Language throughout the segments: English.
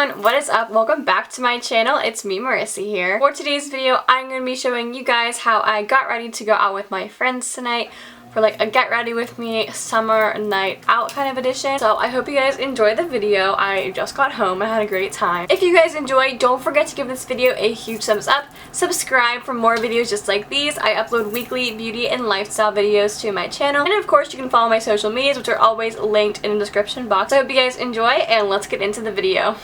everyone, what is up? Welcome back to my channel. It's me, Marisa here. For today's video, I'm going to be showing you guys how I got ready to go out with my friends tonight for like a get ready with me summer night out kind of edition. So I hope you guys enjoyed the video. I just got home. I had a great time. If you guys enjoyed, don't forget to give this video a huge thumbs up. Subscribe for more videos just like these. I upload weekly beauty and lifestyle videos to my channel. And of course, you can follow my social medias, which are always linked in the description box. So I hope you guys enjoy, and let's get into the video.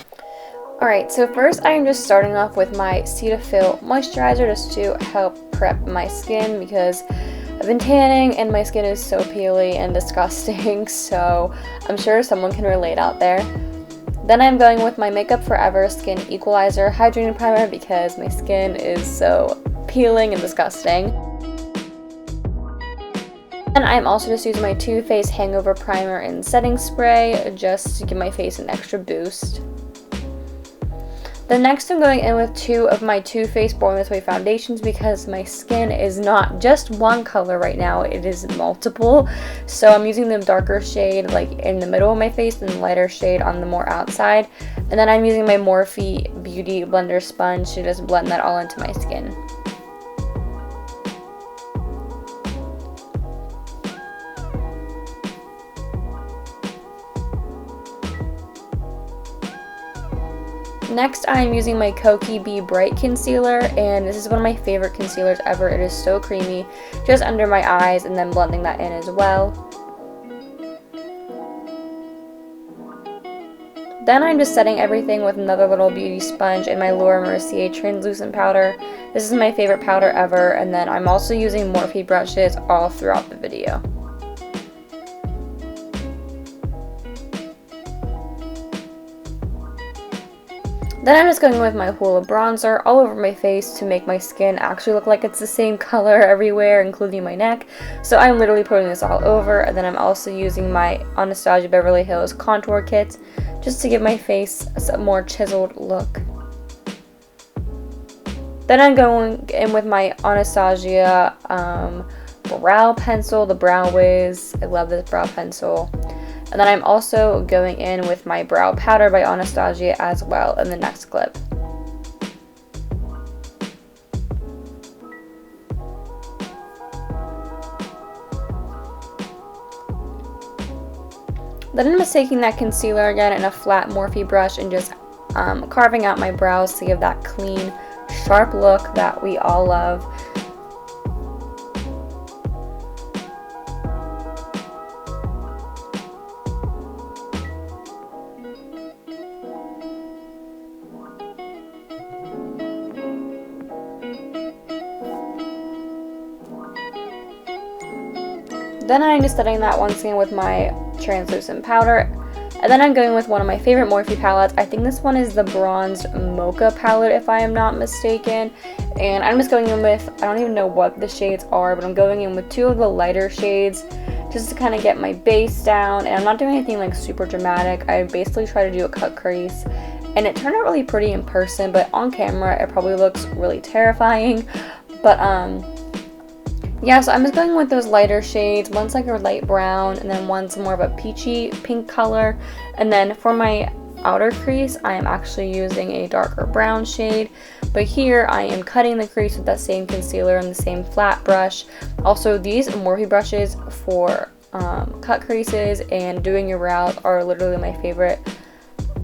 Alright, so first I am just starting off with my Cetaphil moisturizer just to help prep my skin because I've been tanning and my skin is so peely and disgusting, so I'm sure someone can relate out there. Then I'm going with my Makeup Forever Skin Equalizer Hydrating Primer because my skin is so peeling and disgusting. And I'm also just using my Too Faced Hangover Primer and Setting Spray just to give my face an extra boost. Then next I'm going in with two of my Too Faced Born This Way foundations because my skin is not just one color right now, it is multiple. So I'm using the darker shade like in the middle of my face and the lighter shade on the more outside. And then I'm using my Morphe Beauty Blender Sponge to just blend that all into my skin. Next, I am using my Kokie Be Bright Concealer, and this is one of my favorite concealers ever. It is so creamy, just under my eyes, and then blending that in as well. Then I'm just setting everything with another little beauty sponge and my Laura Mercier translucent powder. This is my favorite powder ever, and then I'm also using Morphe brushes all throughout the video. Then I'm just going with my Hoola bronzer all over my face to make my skin actually look like it's the same color everywhere, including my neck. So I'm literally putting this all over, and then I'm also using my Anastasia Beverly Hills contour kit just to give my face a more chiseled look. Then I'm going in with my Anastasia brow pencil, the Brow Wiz. I love this brow pencil. And then I'm also going in with my brow powder by Anastasia as well in the next clip. Then I'm just taking that concealer again in a flat Morphe brush and just carving out my brows to give that clean, sharp look that we all love. Then I'm just setting that once again with my translucent powder. And then I'm going with one of my favorite Morphe palettes. I think this one is the Bronzed Mocha palette if I am not mistaken. And I'm just going in with, I don't even know what the shades are, but I'm going in with two of the lighter shades just to kind of get my base down. And I'm not doing anything like super dramatic. I basically try to do a cut crease. And it turned out really pretty in person, but on camera it probably looks really terrifying. But yeah, so I'm just going with those lighter shades. One's like a light brown, and then one's more of a peachy pink color. And then for my outer crease, I am actually using a darker brown shade. But here, I am cutting the crease with that same concealer and the same flat brush. Also, these Morphe brushes for cut creases and doing your brows are literally my favorite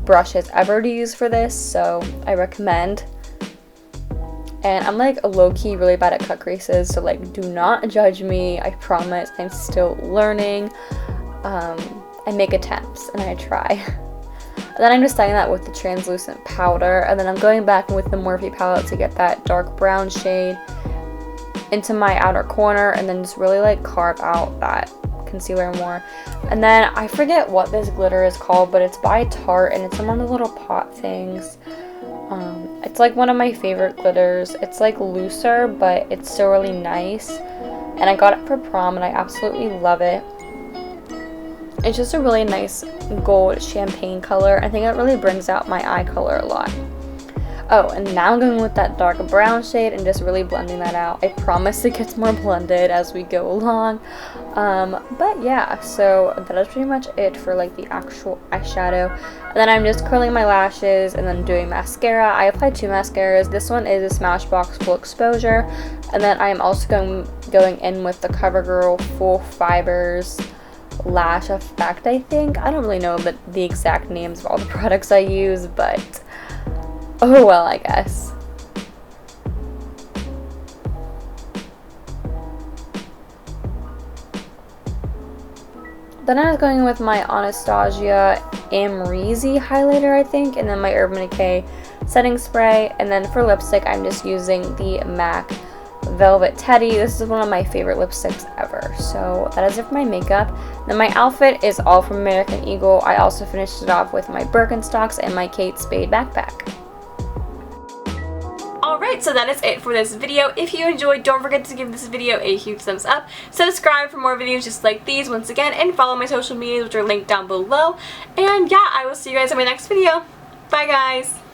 brushes ever to use for this, so I recommend. And I'm like a low-key really bad at cut creases, so like do not judge me. I promise I'm still learning. I make attempts and I try. And then I'm just setting that with the translucent powder, and then I'm going back with the Morphe palette to get that dark brown shade into my outer corner, and then just really like carve out that concealer more. And then I forget what this glitter is called, but it's by Tarte and it's in one of the little pot things. It's like one of my favorite glitters. It's like looser, but it's still really nice. And I got it for prom and I absolutely love it. It's just a really nice gold champagne color. I think it really brings out my eye color a lot. Oh, and now I'm going with that dark brown shade and just really blending that out. I promise it gets more blended as we go along. But yeah, so that is pretty much it for like the actual eyeshadow. And then I'm just curling my lashes and then doing mascara. I applied 2 mascaras. This one is a Smashbox Full Exposure. And then I am also going in with the CoverGirl Full Fibers Lash Effect, I think. I don't really know the exact names of all the products I use, but oh well, I guess. Then I was going with my Anastasia Amrezy highlighter, I think, and then my Urban Decay setting spray. And then for lipstick, I'm just using the MAC Velvet Teddy. This is one of my favorite lipsticks ever. So that is it for my makeup. Then my outfit is all from American Eagle. I also finished it off with my Birkenstocks and my Kate Spade backpack. Alright, so that is it for this video. If you enjoyed, don't forget to give this video a huge thumbs up. Subscribe for more videos just like these once again, and follow my social medias, which are linked down below. And yeah, I will see you guys in my next video. Bye guys!